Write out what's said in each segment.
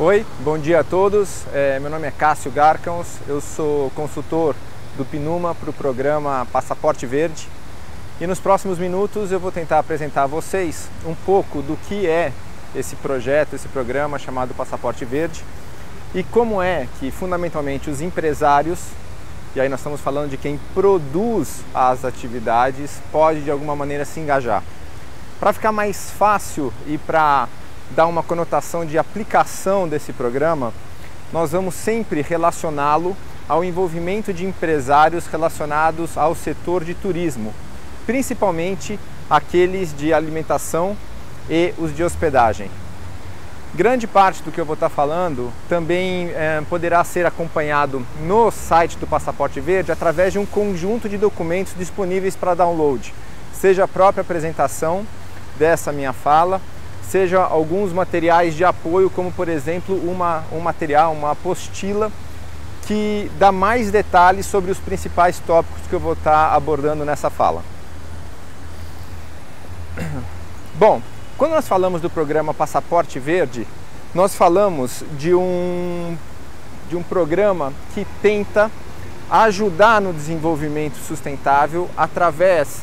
Oi, bom dia a todos. Meu nome é Cássio Garcãos, eu sou consultor do PNUMA para o programa Passaporte Verde e nos próximos minutos eu vou tentar apresentar a vocês um pouco do que é esse projeto, esse programa chamado Passaporte Verde e como é que fundamentalmente os empresários, e aí nós estamos falando de quem produz as atividades, pode de alguma maneira se engajar. Para ficar mais fácil e para dar uma conotação de aplicação desse programa, nós vamos sempre relacioná-lo ao envolvimento de empresários relacionados ao setor de turismo, principalmente aqueles de alimentação e os de hospedagem. Grande parte do que eu vou estar falando também poderá ser acompanhado no site do Passaporte Verde através de um conjunto de documentos disponíveis para download, seja a própria apresentação dessa minha fala, seja alguns materiais de apoio, como por exemplo uma apostila que dá mais detalhes sobre os principais tópicos que eu vou estar abordando nessa fala. Bom, quando nós falamos do programa Passaporte Verde, nós falamos de um programa que tenta ajudar no desenvolvimento sustentável através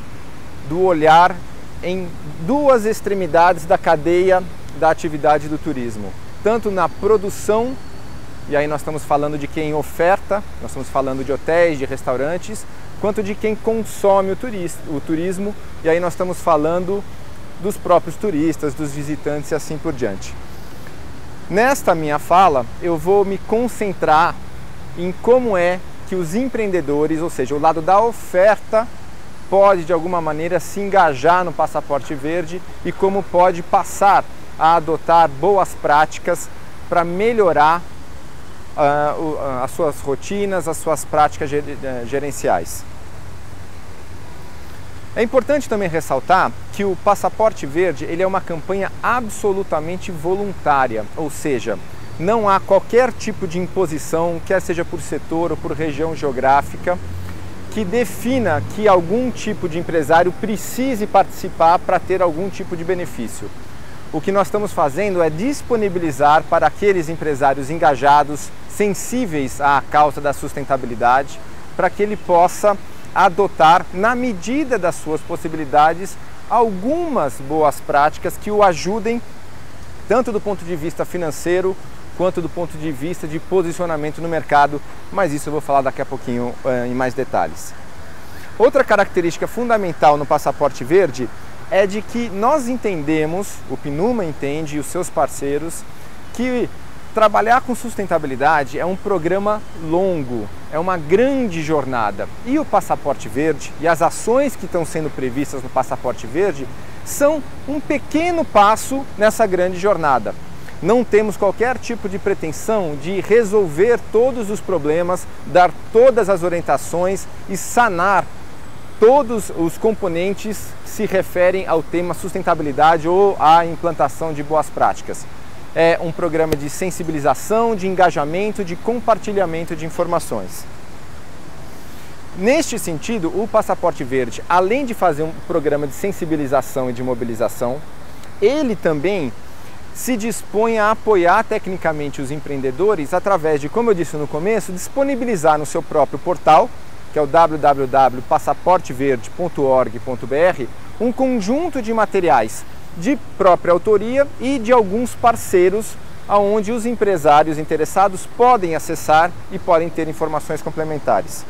do olhar em duas extremidades da cadeia da atividade do turismo, tanto na produção, e aí nós estamos falando de quem oferta, nós estamos falando de hotéis, de restaurantes, quanto de quem consome o turismo, e aí nós estamos falando dos próprios turistas, dos visitantes e assim por diante. Nesta minha fala, eu vou me concentrar em como é que os empreendedores, ou seja, o lado da oferta, pode de alguma maneira se engajar no Passaporte Verde e como pode passar a adotar boas práticas para melhorar as suas rotinas, as suas práticas gerenciais. É importante também ressaltar que o Passaporte Verde ele é uma campanha absolutamente voluntária, ou seja, não há qualquer tipo de imposição, quer seja por setor ou por região geográfica, que defina que algum tipo de empresário precise participar para ter algum tipo de benefício. O que nós estamos fazendo é disponibilizar para aqueles empresários engajados, sensíveis à causa da sustentabilidade, para que ele possa adotar, na medida das suas possibilidades, algumas boas práticas que o ajudem, tanto do ponto de vista financeiro, quanto do ponto de vista de posicionamento no mercado, mas isso eu vou falar daqui a pouquinho em mais detalhes. Outra característica fundamental no Passaporte Verde é de que nós entendemos, o PNUMA entende e os seus parceiros, que trabalhar com sustentabilidade é um programa longo, é uma grande jornada. E o Passaporte Verde e as ações que estão sendo previstas no Passaporte Verde são um pequeno passo nessa grande jornada. Não temos qualquer tipo de pretensão de resolver todos os problemas, dar todas as orientações e sanar todos os componentes que se referem ao tema sustentabilidade ou à implantação de boas práticas. É um programa de sensibilização, de engajamento, de compartilhamento de informações. Neste sentido, o Passaporte Verde, além de fazer um programa de sensibilização e de mobilização, ele também se dispõe a apoiar tecnicamente os empreendedores através de, como eu disse no começo, disponibilizar no seu próprio portal, que é o www.passaporteverde.org.br, um conjunto de materiais de própria autoria e de alguns parceiros, aonde os empresários interessados podem acessar e podem ter informações complementares.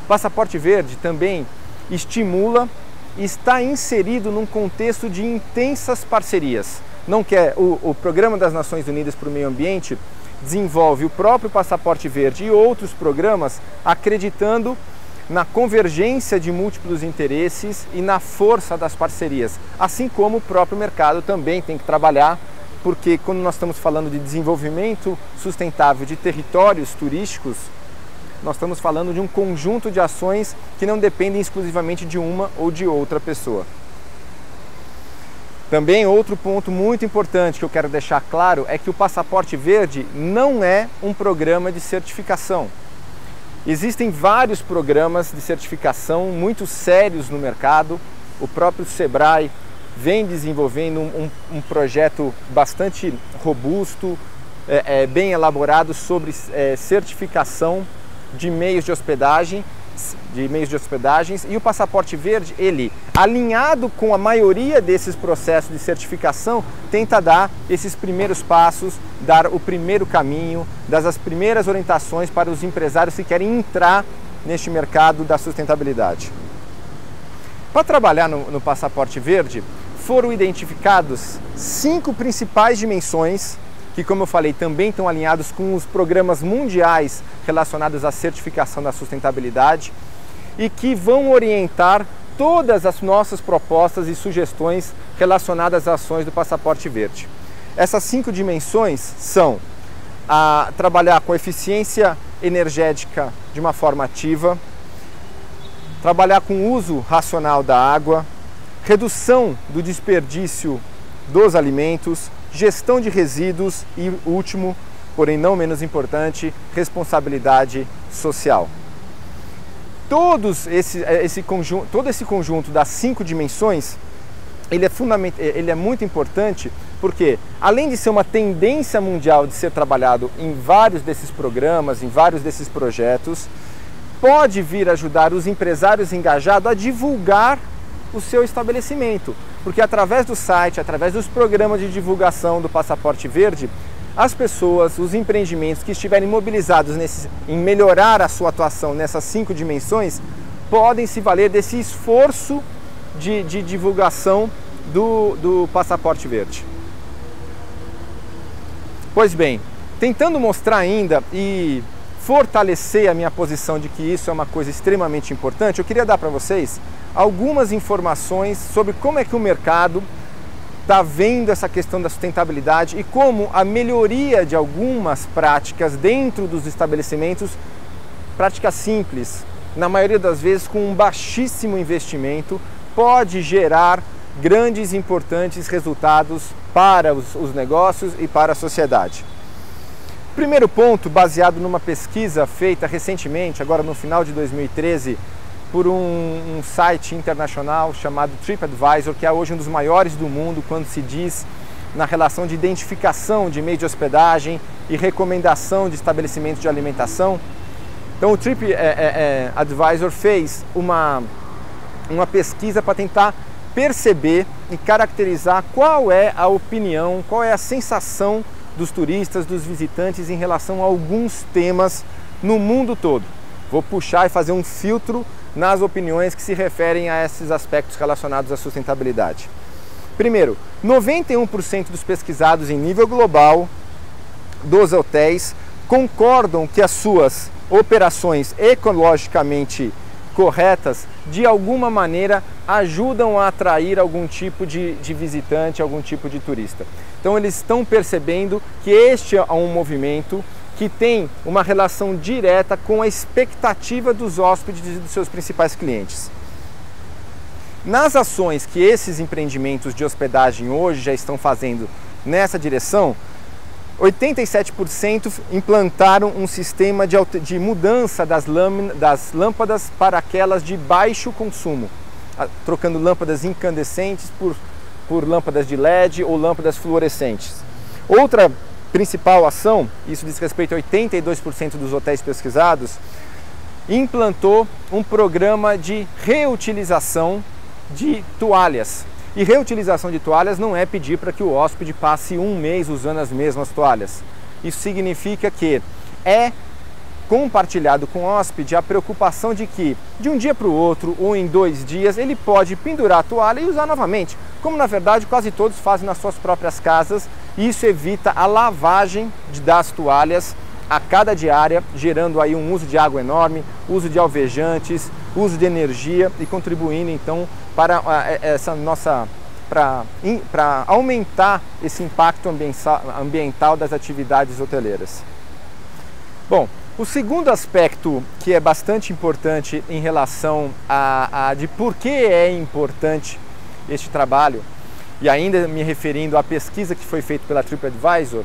Passaporte Verde também estimula e está inserido num contexto de intensas parcerias. O Programa das Nações Unidas para o Meio Ambiente desenvolve o próprio Passaporte Verde e outros programas acreditando na convergência de múltiplos interesses e na força das parcerias, assim como o próprio mercado também tem que trabalhar, porque quando nós estamos falando de desenvolvimento sustentável de territórios turísticos, nós estamos falando de um conjunto de ações que não dependem exclusivamente de uma ou de outra pessoa. Também outro ponto muito importante que eu quero deixar claro é que o Passaporte Verde não é um programa de certificação. Existem vários programas de certificação muito sérios no mercado. O próprio Sebrae vem desenvolvendo um projeto bastante robusto, bem elaborado sobre certificação de meios de hospedagens, e o passaporte verde, ele, alinhado com a maioria desses processos de certificação, tenta dar esses primeiros passos, dar o primeiro caminho, dar as primeiras orientações para os empresários que querem entrar neste mercado da sustentabilidade. Para trabalhar no passaporte verde, foram identificados 5 principais dimensões que, como eu falei, também estão alinhados com os programas mundiais relacionados à certificação da sustentabilidade e que vão orientar todas as nossas propostas e sugestões relacionadas às ações do passaporte verde. Essas 5 dimensões são trabalhar com eficiência energética de uma forma ativa, trabalhar com o uso racional da água, redução do desperdício dos alimentos, gestão de resíduos e, último, porém não menos importante, responsabilidade social. Todo esse conjunto das 5 dimensões, ele é muito importante porque, além de ser uma tendência mundial de ser trabalhado em vários desses programas, em vários desses projetos, pode vir ajudar os empresários engajados a divulgar o seu estabelecimento, porque através do site, através dos programas de divulgação do passaporte verde, as pessoas, os empreendimentos que estiverem mobilizados em melhorar a sua atuação nessas 5 dimensões, podem se valer desse esforço de divulgação do passaporte verde. Pois bem, tentando mostrar ainda e fortalecer a minha posição de que isso é uma coisa extremamente importante, eu queria dar para vocês algumas informações sobre como é que o mercado está vendo essa questão da sustentabilidade e como a melhoria de algumas práticas dentro dos estabelecimentos, práticas simples, na maioria das vezes com um baixíssimo investimento, pode gerar grandes e importantes resultados para os negócios e para a sociedade. Primeiro ponto, baseado numa pesquisa feita recentemente, agora no final de 2013, por um site internacional chamado TripAdvisor, que é hoje um dos maiores do mundo quando se diz na relação de identificação de meios de hospedagem e recomendação de estabelecimentos de alimentação. Então o TripAdvisor fez uma pesquisa para tentar perceber e caracterizar qual é a opinião, qual é a sensação dos turistas, dos visitantes em relação a alguns temas no mundo todo. Vou puxar e fazer um filtro nas opiniões que se referem a esses aspectos relacionados à sustentabilidade. Primeiro, 91% dos pesquisados em nível global dos hotéis concordam que as suas operações ecologicamente corretas, de alguma maneira, ajudam a atrair algum tipo de visitante, algum tipo de turista. Então eles estão percebendo que este é um movimento que tem uma relação direta com a expectativa dos hóspedes e dos seus principais clientes. Nas ações que esses empreendimentos de hospedagem hoje já estão fazendo nessa direção, 87% implantaram um sistema de mudança das lâmpadas para aquelas de baixo consumo, trocando lâmpadas incandescentes por lâmpadas de LED ou lâmpadas fluorescentes. Outra principal ação, isso diz respeito a 82% dos hotéis pesquisados, implantou um programa de reutilização de toalhas. E reutilização de toalhas não é pedir para que o hóspede passe um mês usando as mesmas toalhas. Isso significa que é compartilhado com o hóspede a preocupação de que, de um dia para o outro ou em 2 dias, ele pode pendurar a toalha e usar novamente, como na verdade quase todos fazem nas suas próprias casas, e isso evita a lavagem das toalhas a cada diária, gerando aí um uso de água enorme, uso de alvejantes, uso de energia e contribuindo então para para aumentar esse impacto ambiental das atividades hoteleiras. Bom, o segundo aspecto que é bastante importante em relação de por que é importante este trabalho, e ainda me referindo à pesquisa que foi feita pela TripAdvisor,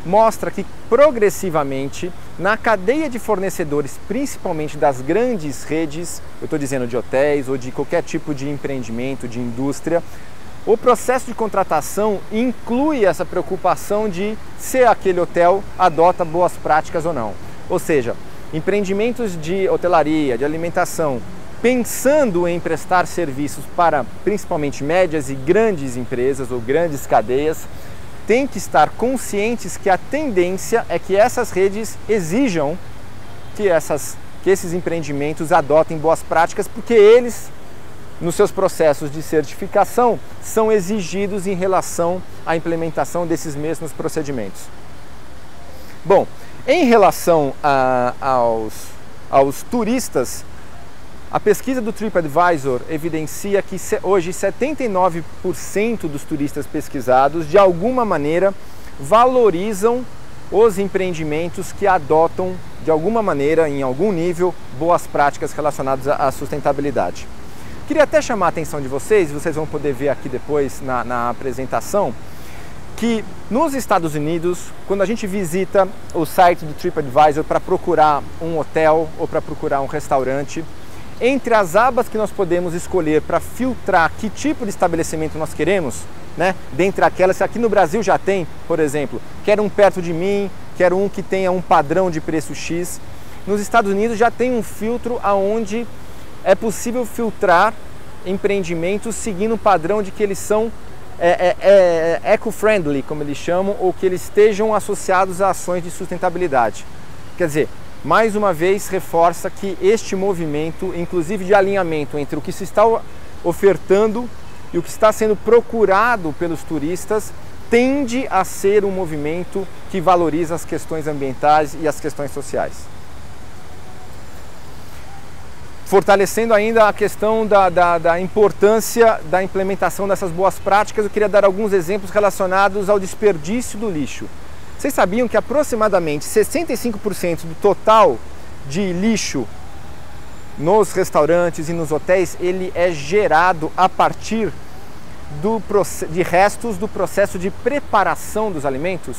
mostra que progressivamente na cadeia de fornecedores, principalmente das grandes redes, eu estou dizendo de hotéis ou de qualquer tipo de empreendimento, de indústria, o processo de contratação inclui essa preocupação de se aquele hotel adota boas práticas ou não. Ou seja, empreendimentos de hotelaria, de alimentação, pensando em prestar serviços para principalmente médias e grandes empresas ou grandes cadeias, têm que estar conscientes que a tendência é que essas redes exijam que esses empreendimentos adotem boas práticas, porque eles, nos seus processos de certificação, são exigidos em relação à implementação desses mesmos procedimentos. Bom, em relação aos turistas, a pesquisa do TripAdvisor evidencia que hoje 79% dos turistas pesquisados, de alguma maneira, valorizam os empreendimentos que adotam, de alguma maneira, em algum nível, boas práticas relacionadas à sustentabilidade. Queria até chamar a atenção de vocês vão poder ver aqui depois na apresentação, que nos Estados Unidos, quando a gente visita o site do TripAdvisor para procurar um hotel ou para procurar um restaurante, entre as abas que nós podemos escolher para filtrar que tipo de estabelecimento nós queremos, né? Dentre aquelas que aqui no Brasil já tem, por exemplo, quero um perto de mim, quero um que tenha um padrão de preço X. Nos Estados Unidos já tem um filtro onde é possível filtrar empreendimentos seguindo o padrão de que eles são eco-friendly, como eles chamam, ou que eles estejam associados a ações de sustentabilidade. Quer dizer, mais uma vez reforça que este movimento, inclusive de alinhamento entre o que se está ofertando e o que está sendo procurado pelos turistas, tende a ser um movimento que valoriza as questões ambientais e as questões sociais. Fortalecendo ainda a questão da importância da implementação dessas boas práticas, eu queria dar alguns exemplos relacionados ao desperdício do lixo. Vocês sabiam que aproximadamente 65% do total de lixo nos restaurantes e nos hotéis, ele é gerado a partir de restos do processo de preparação dos alimentos?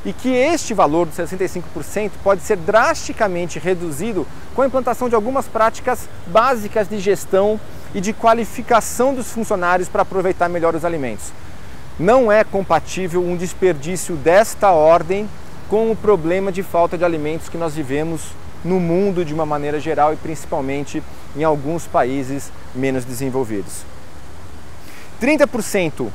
E que este valor de 65% pode ser drasticamente reduzido com a implantação de algumas práticas básicas de gestão e de qualificação dos funcionários para aproveitar melhor os alimentos. Não é compatível um desperdício desta ordem com o problema de falta de alimentos que nós vivemos no mundo de uma maneira geral e principalmente em alguns países menos desenvolvidos. 30%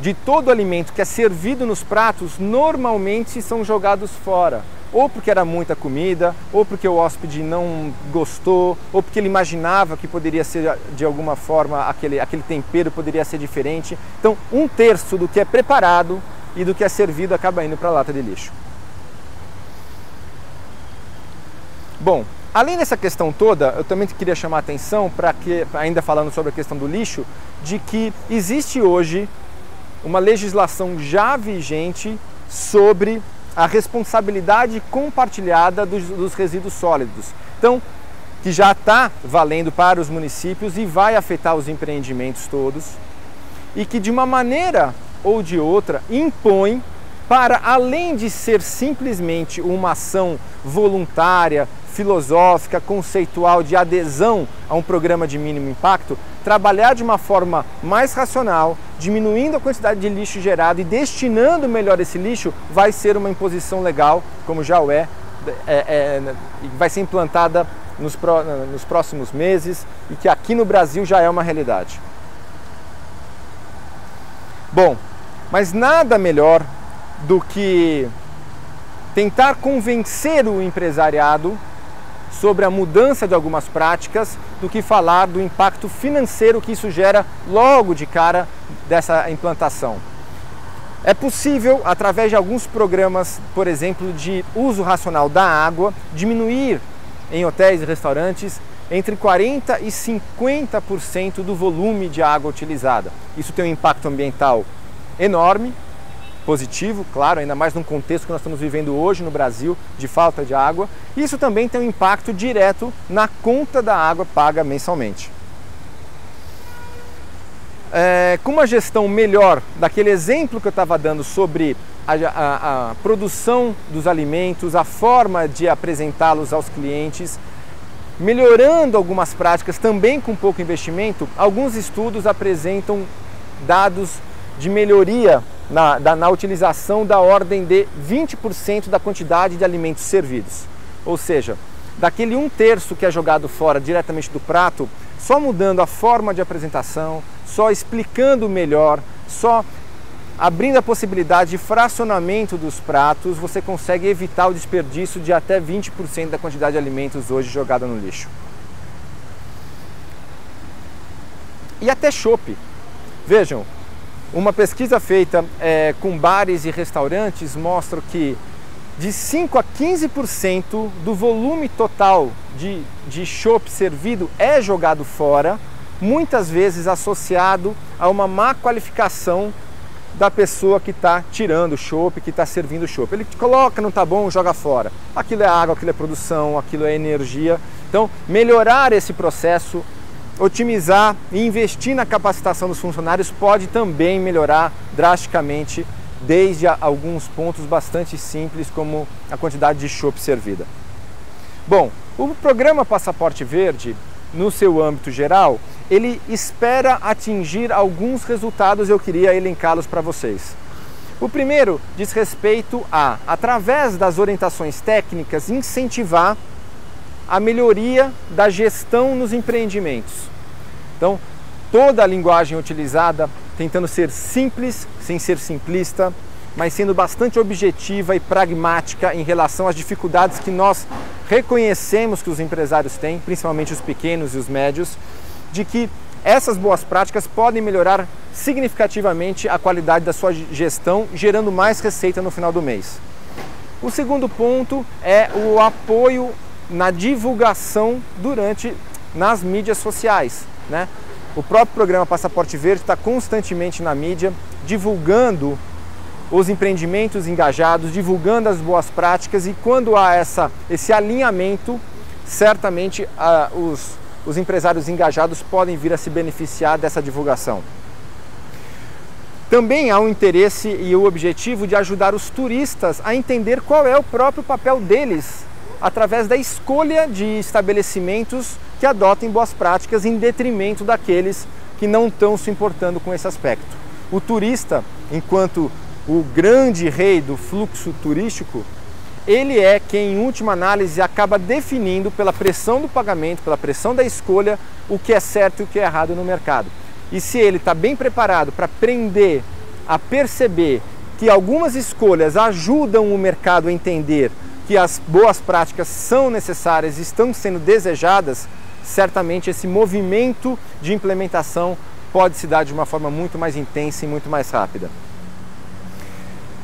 de todo alimento que é servido nos pratos normalmente são jogados fora, ou porque era muita comida, ou porque o hóspede não gostou, ou porque ele imaginava que poderia ser de alguma forma aquele tempero poderia ser diferente. Então, 1/3 do que é preparado e do que é servido acaba indo para a lata de lixo. Bom, além dessa questão toda, eu também queria chamar a atenção para que, ainda falando sobre a questão do lixo, de que existe hoje uma legislação já vigente sobre a responsabilidade compartilhada dos resíduos sólidos. Então, que já está valendo para os municípios e vai afetar os empreendimentos todos, e que de uma maneira ou de outra impõe, para além de ser simplesmente uma ação voluntária, filosófica, conceitual de adesão a um programa de mínimo impacto, trabalhar de uma forma mais racional, diminuindo a quantidade de lixo gerado e destinando melhor esse lixo, vai ser uma imposição legal, como já vai ser implantada nos próximos meses e que aqui no Brasil já é uma realidade. Bom, mas nada melhor do que tentar convencer o empresariado sobre a mudança de algumas práticas do que falar do impacto financeiro que isso gera logo de cara dessa implantação. É possível, através de alguns programas, por exemplo, de uso racional da água, diminuir em hotéis e restaurantes entre 40% e 50% do volume de água utilizada. Isso tem um impacto ambiental enorme, positivo, claro, ainda mais num contexto que nós estamos vivendo hoje no Brasil, de falta de água. Isso também tem um impacto direto na conta da água paga mensalmente. Com uma gestão melhor daquele exemplo que eu estava dando sobre a produção dos alimentos, a forma de apresentá-los aos clientes, melhorando algumas práticas também com pouco investimento, alguns estudos apresentam dados de melhoria na utilização da ordem de 20% da quantidade de alimentos servidos. Ou seja, daquele 1/3 que é jogado fora diretamente do prato, só mudando a forma de apresentação, só explicando melhor, só abrindo a possibilidade de fracionamento dos pratos, você consegue evitar o desperdício de até 20% da quantidade de alimentos hoje jogada no lixo. E até chopp. Vejam, uma pesquisa feita com bares e restaurantes mostra que de 5 a 15% do volume total de chopp servido é jogado fora, muitas vezes associado a uma má qualificação da pessoa que está tirando o chopp, que está servindo o chopp. Ele coloca, não está bom, joga fora. Aquilo é água, aquilo é produção, aquilo é energia. Então, melhorar esse processo, otimizar e investir na capacitação dos funcionários pode também melhorar drasticamente, desde alguns pontos bastante simples, como a quantidade de chopp servida. Bom, o programa Passaporte Verde, no seu âmbito geral, ele espera atingir alguns resultados, eu queria elencá-los para vocês. O primeiro diz respeito a, através das orientações técnicas, incentivar a melhoria da gestão nos empreendimentos. Então, toda a linguagem utilizada tentando ser simples, sem ser simplista, mas sendo bastante objetiva e pragmática em relação às dificuldades que nós reconhecemos que os empresários têm, principalmente os pequenos e os médios, de que essas boas práticas podem melhorar significativamente a qualidade da sua gestão, gerando mais receita no final do mês. O segundo ponto é o apoio na divulgação nas mídias sociais, né? O próprio programa Passaporte Verde está constantemente na mídia, divulgando os empreendimentos engajados, divulgando as boas práticas, e quando há esse alinhamento, certamente os empresários engajados podem vir a se beneficiar dessa divulgação. Também há um interesse e o objetivo de ajudar os turistas a entender qual é o próprio papel deles, através da escolha de estabelecimentos que adotem boas práticas em detrimento daqueles que não estão se importando com esse aspecto. O turista, enquanto o grande rei do fluxo turístico, ele é quem, em última análise, acaba definindo pela pressão do pagamento, pela pressão da escolha, o que é certo e o que é errado no mercado. E se ele está bem preparado para aprender a perceber que algumas escolhas ajudam o mercado a entender que as boas práticas são necessárias e estão sendo desejadas, certamente esse movimento de implementação pode se dar de uma forma muito mais intensa e muito mais rápida.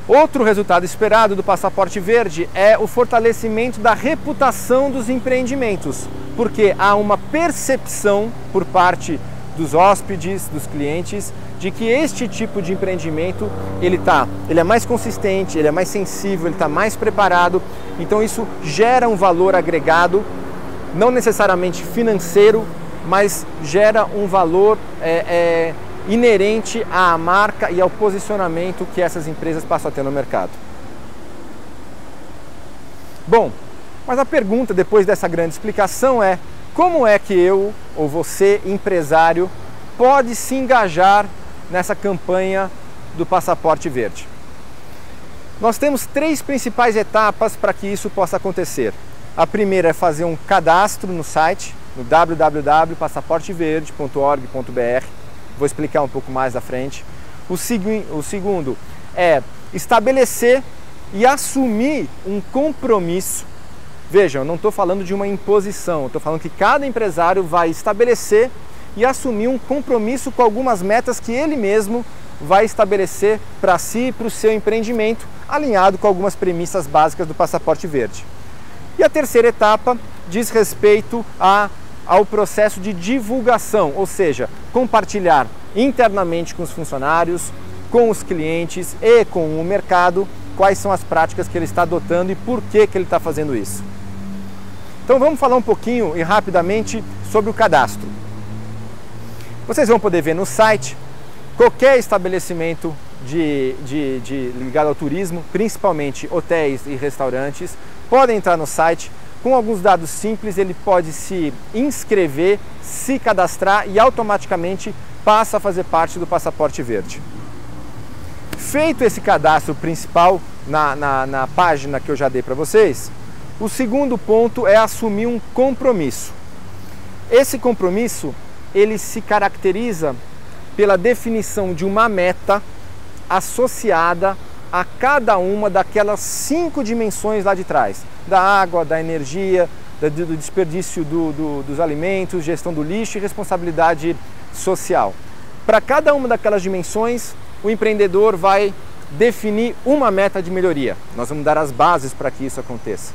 Outro resultado esperado do Passaporte Verde é o fortalecimento da reputação dos empreendimentos, porque há uma percepção por parte dos hóspedes, dos clientes, de que este tipo de empreendimento ele é mais consistente, ele é mais sensível, ele está mais preparado. Então isso gera um valor agregado, não necessariamente financeiro, mas gera um valor inerente à marca e ao posicionamento que essas empresas passam a ter no mercado. Bom, mas a pergunta depois dessa grande explicação é: como é que eu, ou você, empresário, pode se engajar nessa campanha do Passaporte Verde? Nós temos 3 principais etapas para que isso possa acontecer. A primeira é fazer um cadastro no site, no www.passaporteverde.org.br. Vou explicar um pouco mais à frente. O segundo é estabelecer e assumir um compromisso. Vejam, eu não estou falando de uma imposição, estou falando que cada empresário vai estabelecer e assumir um compromisso com algumas metas que ele mesmo vai estabelecer para si e para o seu empreendimento, alinhado com algumas premissas básicas do Passaporte Verde. E a terceira etapa diz respeito ao processo de divulgação, ou seja, compartilhar internamente com os funcionários, com os clientes e com o mercado quais são as práticas que ele está adotando e por que ele está fazendo isso. Então vamos falar um pouquinho e rapidamente sobre o cadastro. Vocês vão poder ver no site qualquer estabelecimento ligado ao turismo, principalmente hotéis e restaurantes, podem entrar no site. Com alguns dados simples, ele pode se inscrever, se cadastrar e automaticamente passa a fazer parte do Passaporte Verde. Feito esse cadastro principal na página que eu já dei para vocês, o segundo ponto é assumir um compromisso. Esse compromisso, ele se caracteriza pela definição de uma meta associada a cada uma daquelas 5 dimensões lá de trás, da água, da energia, do desperdício dos alimentos, gestão do lixo e responsabilidade social. Para cada uma daquelas dimensões, o empreendedor vai definir uma meta de melhoria. Nós vamos dar as bases para que isso aconteça.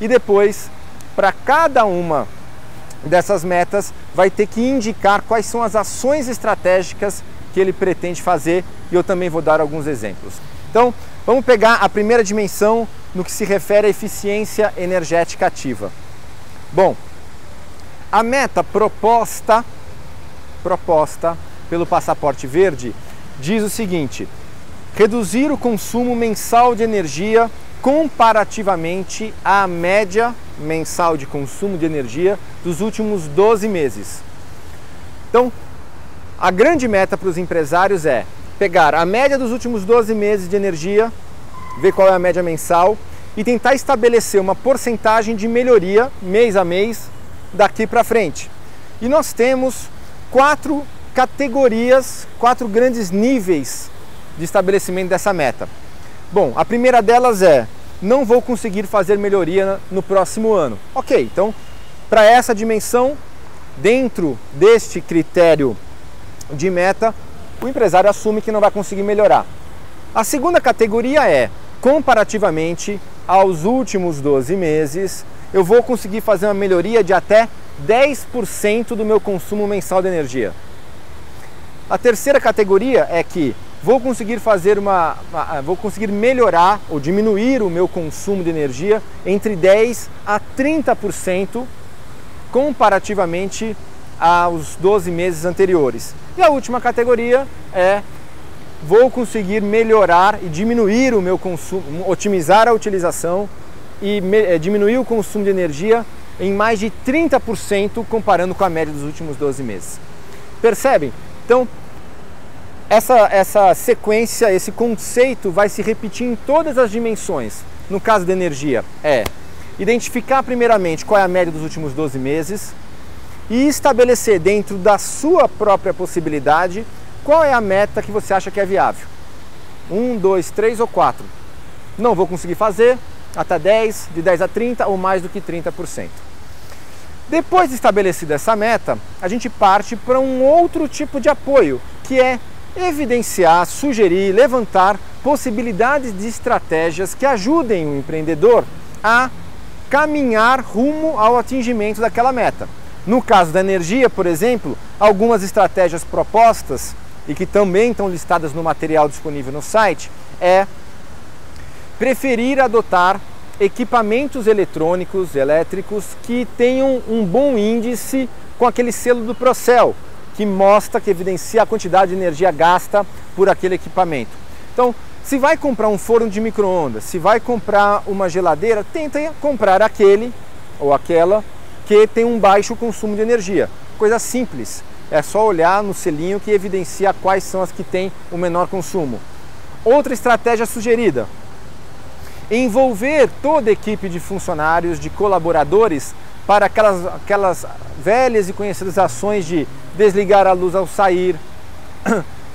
E depois, para cada uma dessas metas, vai ter que indicar quais são as ações estratégicas que ele pretende fazer, e eu também vou dar alguns exemplos. Então, vamos pegar a primeira dimensão no que se refere à eficiência energética ativa. Bom, a meta proposta pelo Passaporte Verde diz o seguinte: reduzir o consumo mensal de energia comparativamente à média mensal de consumo de energia dos últimos 12 meses. Então, a grande meta para os empresários é pegar a média dos últimos 12 meses de energia, ver qual é a média mensal e tentar estabelecer uma porcentagem de melhoria mês a mês daqui para frente. E nós temos 4 categorias, 4 grandes níveis de estabelecimento dessa meta. Bom, a primeira delas é: não vou conseguir fazer melhoria no próximo ano. Ok, então, para essa dimensão, dentro deste critério de meta, o empresário assume que não vai conseguir melhorar. A segunda categoria é: comparativamente aos últimos 12 meses, eu vou conseguir fazer uma melhoria de até 10% do meu consumo mensal de energia. A terceira categoria é que vou conseguir melhorar ou diminuir o meu consumo de energia entre 10% a 30% comparativamente aos 12 meses anteriores. E a última categoria é: vou conseguir melhorar e diminuir o meu consumo, otimizar a utilização e diminuir o consumo de energia em mais de 30% comparando com a média dos últimos 12 meses. Percebem? Então, essa sequência, esse conceito vai se repetir em todas as dimensões. No caso da energia, é identificar primeiramente qual é a média dos últimos 12 meses e estabelecer dentro da sua própria possibilidade qual é a meta que você acha que é viável. 1, 2, 3 ou 4. Não vou conseguir fazer, até 10, de 10 a 30 ou mais do que 30%. Depois de estabelecida essa meta, a gente parte para um outro tipo de apoio, que é evidenciar, sugerir, levantar possibilidades de estratégias que ajudem o empreendedor a caminhar rumo ao atingimento daquela meta. No caso da energia, por exemplo, algumas estratégias propostas e que também estão listadas no material disponível no site é preferir adotar equipamentos eletrônicos, elétricos que tenham um bom índice com aquele selo do Procel, que mostra, que evidencia a quantidade de energia gasta por aquele equipamento. Então, se vai comprar um forno de micro-ondas, se vai comprar uma geladeira, tenta comprar aquele ou aquela que tem um baixo consumo de energia. Coisa simples, é só olhar no selinho que evidencia quais são as que têm o menor consumo. Outra estratégia sugerida: envolver toda a equipe de funcionários, de colaboradores, para aquelas velhas e conhecidas ações de desligar a luz ao sair,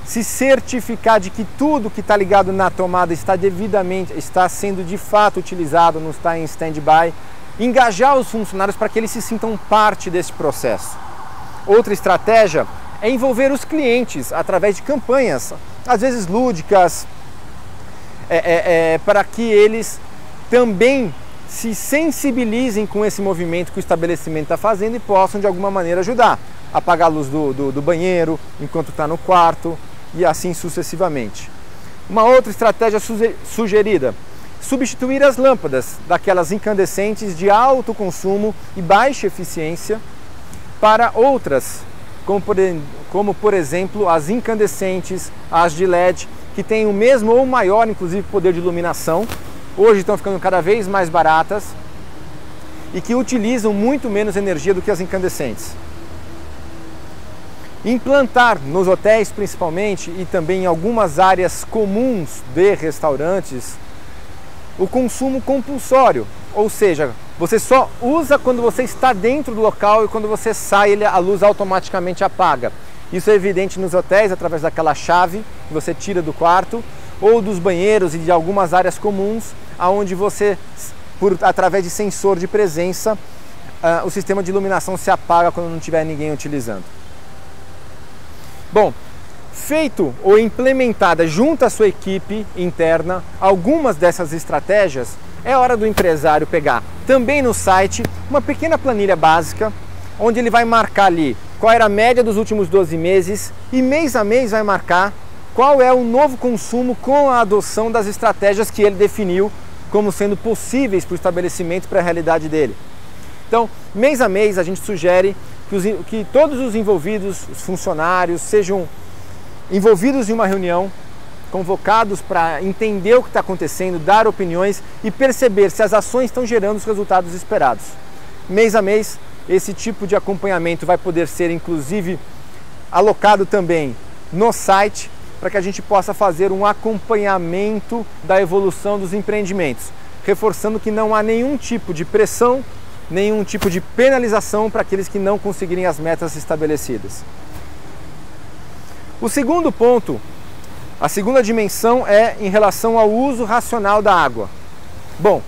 se certificar de que tudo que está ligado na tomada está sendo de fato utilizado, não está em stand-by, engajar os funcionários para que eles se sintam parte desse processo. Outra estratégia é envolver os clientes através de campanhas, às vezes lúdicas, para que eles também se sensibilizem com esse movimento que o estabelecimento está fazendo e possam de alguma maneira ajudar. Apagar a luz do banheiro enquanto está no quarto e assim sucessivamente. Uma outra estratégia sugerida: substituir as lâmpadas daquelas incandescentes de alto consumo e baixa eficiência para outras, como por exemplo as incandescentes, as de LED, que têm o mesmo ou maior, inclusive, poder de iluminação. Hoje estão ficando cada vez mais baratas e que utilizam muito menos energia do que as incandescentes. Implantar nos hotéis principalmente e também em algumas áreas comuns de restaurantes o consumo compulsório, ou seja, você só usa quando você está dentro do local e quando você sai a luz automaticamente apaga. Isso é evidente nos hotéis através daquela chave que você tira do quarto ou dos banheiros e de algumas áreas comuns onde você, através de sensor de presença, o sistema de iluminação se apaga quando não tiver ninguém utilizando. Bom, feito ou implementada junto à sua equipe interna algumas dessas estratégias, é hora do empresário pegar também no site uma pequena planilha básica, onde ele vai marcar ali qual era a média dos últimos 12 meses e mês a mês vai marcar qual é o novo consumo com a adoção das estratégias que ele definiu como sendo possíveis para o estabelecimento, para a realidade dele. Então, mês a mês a gente sugere que todos os envolvidos, os funcionários, sejam envolvidos em uma reunião, convocados para entender o que está acontecendo, dar opiniões e perceber se as ações estão gerando os resultados esperados. Mês a mês, esse tipo de acompanhamento vai poder ser, inclusive, alocado também no site, para que a gente possa fazer um acompanhamento da evolução dos empreendimentos, reforçando que não há nenhum tipo de pressão, nenhum tipo de penalização para aqueles que não conseguirem as metas estabelecidas. O segundo ponto, a segunda dimensão é em relação ao uso racional da água. Bom,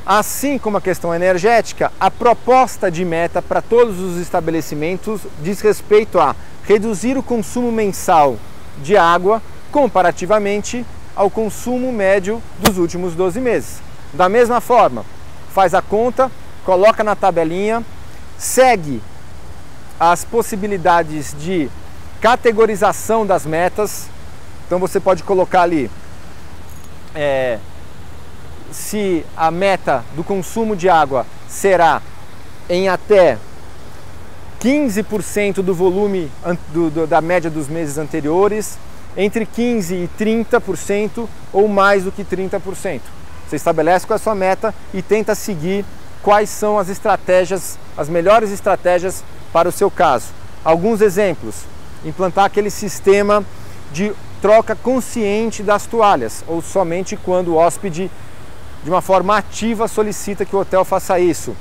assim como a questão energética, a proposta de meta para todos os estabelecimentos diz respeito a reduzir o consumo mensal de água comparativamente ao consumo médio dos últimos 12 meses. Da mesma forma, faz a conta, coloca na tabelinha, segue as possibilidades de categorização das metas. Então você pode colocar ali se a meta do consumo de água será em até 15% do volume da média dos meses anteriores, entre 15% e 30% ou mais do que 30%. Você estabelece qual é a sua meta e tenta seguir quais são as estratégias, as melhores estratégias para o seu caso. Alguns exemplos: implantar aquele sistema de troca consciente das toalhas, ou somente quando o hóspede, de uma forma ativa, solicita que o hotel faça isso.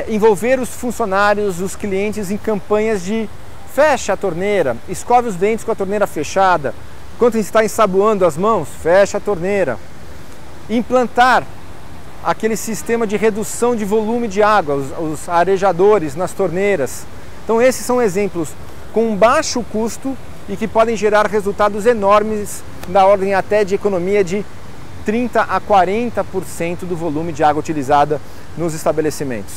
Envolver os funcionários, os clientes em campanhas de fecha a torneira, escove os dentes com a torneira fechada, enquanto está ensaboando as mãos, fecha a torneira. Implantar aquele sistema de redução de volume de água, os arejadores nas torneiras. Então esses são exemplos com baixo custo e que podem gerar resultados enormes, da ordem até de economia de 30% a 40% do volume de água utilizada nos estabelecimentos.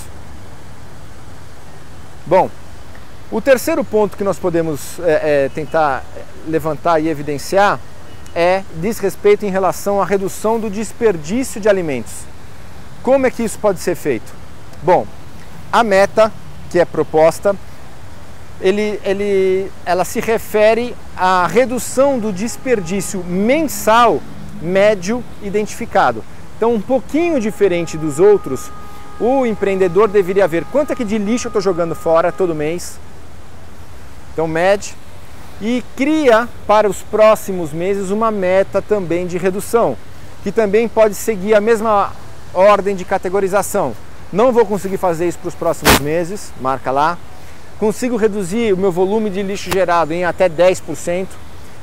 Bom, o terceiro ponto que nós podemos tentar levantar e evidenciar diz respeito em relação à redução do desperdício de alimentos. Como é que isso pode ser feito? Bom, a meta que é proposta, ela se refere à redução do desperdício mensal médio identificado. Então, um pouquinho diferente dos outros, o empreendedor deveria ver quanto é que de lixo eu estou jogando fora todo mês. Então, mede e cria para os próximos meses uma meta também de redução, que também pode seguir a mesma ordem de categorização. Não vou conseguir fazer isso para os próximos meses, marca lá. Consigo reduzir o meu volume de lixo gerado em até 10%,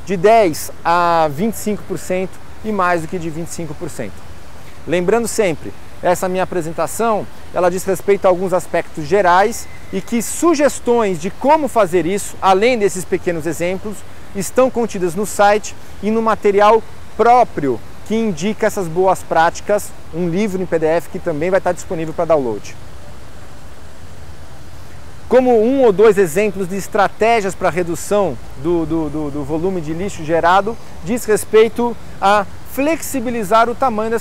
de 10% a 25% e mais do que de 25%. Lembrando sempre, essa minha apresentação, ela diz respeito a alguns aspectos gerais e que sugestões de como fazer isso, além desses pequenos exemplos, estão contidas no site e no material próprio que indica essas boas práticas, um livro em PDF que também vai estar disponível para download. Como um ou dois exemplos de estratégias para redução do volume de lixo gerado, diz respeito a flexibilizar o tamanho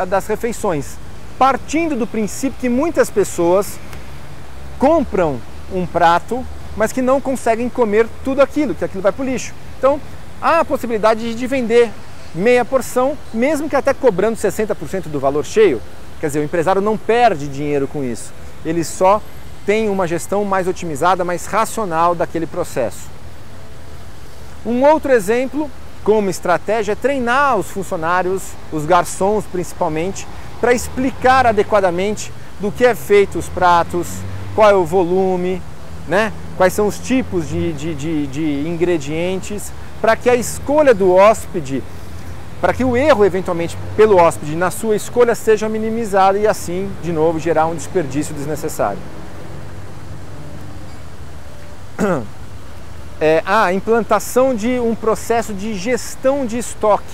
das refeições, partindo do princípio que muitas pessoas compram um prato, mas que não conseguem comer tudo aquilo, que aquilo vai para o lixo. Então, há a possibilidade de vender meia porção, mesmo que até cobrando 60% do valor cheio. Quer dizer, o empresário não perde dinheiro com isso, ele só tem uma gestão mais otimizada, mais racional daquele processo. Um outro exemplo, como estratégia, é treinar os funcionários, os garçons principalmente, para explicar adequadamente do que é feito os pratos, qual é o volume, né? Quais são os tipos de ingredientes, para que a escolha do hóspede, para que o erro eventualmente pelo hóspede na sua escolha seja minimizado e assim, de novo, gerar um desperdício desnecessário. A implantação de um processo de gestão de estoque,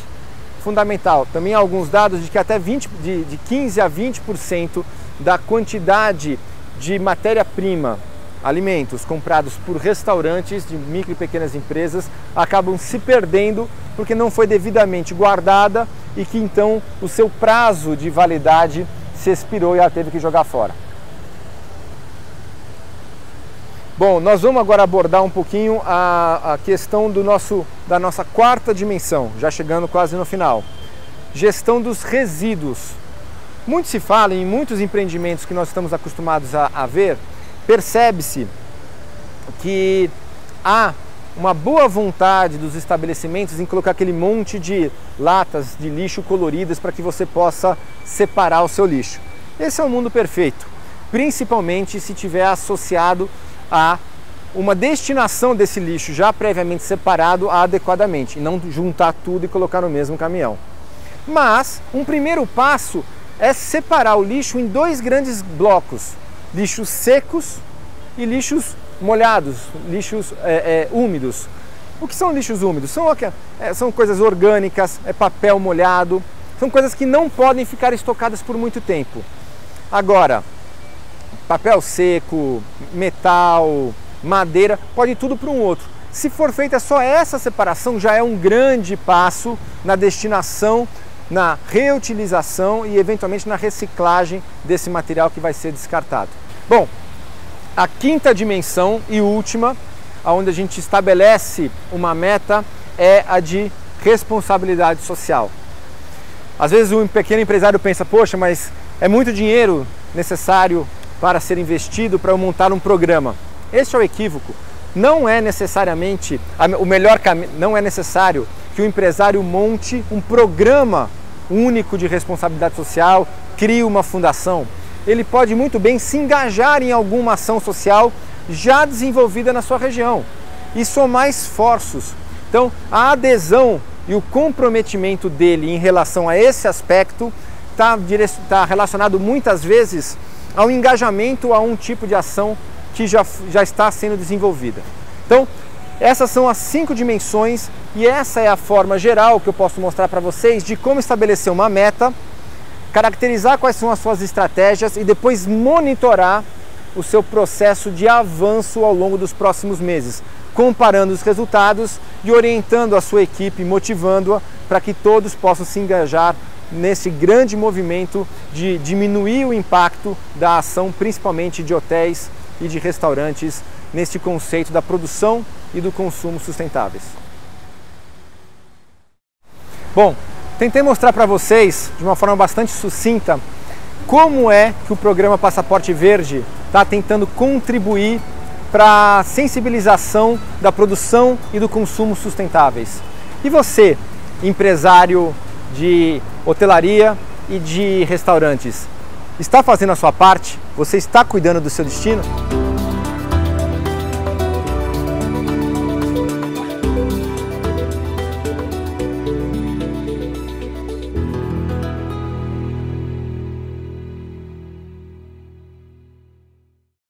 fundamental. Também há alguns dados de que até 15 a 20% da quantidade de matéria-prima, alimentos comprados por restaurantes de micro e pequenas empresas acabam se perdendo porque não foi devidamente guardada e que então o seu prazo de validade se expirou e ela teve que jogar fora. Bom, nós vamos agora abordar um pouquinho a questão da nossa quarta dimensão, já chegando quase no final. Gestão dos resíduos. Muito se fala em muitos empreendimentos que nós estamos acostumados a ver, percebe-se que há uma boa vontade dos estabelecimentos em colocar aquele monte de latas de lixo coloridas para que você possa separar o seu lixo. Esse é o mundo perfeito, principalmente se tiver associado a uma destinação desse lixo já previamente separado adequadamente, e não juntar tudo e colocar no mesmo caminhão. Mas um primeiro passo é separar o lixo em dois grandes blocos: lixos secos e lixos molhados, lixos úmidos. O que são lixos úmidos? São coisas orgânicas, papel molhado, são coisas que não podem ficar estocadas por muito tempo. Agora, papel seco, metal, madeira, pode ir tudo para um outro. Se for feita só essa separação, já é um grande passo na destinação, na reutilização e eventualmente na reciclagem desse material que vai ser descartado. Bom, a quinta dimensão e última, onde a gente estabelece uma meta, é a de responsabilidade social. Às vezes um pequeno empresário pensa, poxa, mas é muito dinheiro necessário para ser investido para eu montar um programa. Esse é o equívoco. Não é necessariamente o melhor caminho, não é necessário que o empresário monte um programa único de responsabilidade social, crie uma fundação. Ele pode muito bem se engajar em alguma ação social já desenvolvida na sua região e somar esforços. Então, a adesão e o comprometimento dele em relação a esse aspecto está relacionado muitas vezes ao engajamento a um tipo de ação que já está sendo desenvolvida. Então, essas são as 5 dimensões e essa é a forma geral que eu posso mostrar para vocês de como estabelecer uma meta, caracterizar quais são as suas estratégias e depois monitorar o seu processo de avanço ao longo dos próximos meses, comparando os resultados e orientando a sua equipe, motivando-a para que todos possam se engajar nesse grande movimento de diminuir o impacto da ação, principalmente de hotéis e de restaurantes, neste conceito da produção e do consumo sustentáveis. Bom, tentei mostrar para vocês, de uma forma bastante sucinta, como é que o programa Passaporte Verde está tentando contribuir para a sensibilização da produção e do consumo sustentáveis. E você, empresário de hotelaria e de restaurantes, está fazendo a sua parte? Você está cuidando do seu destino?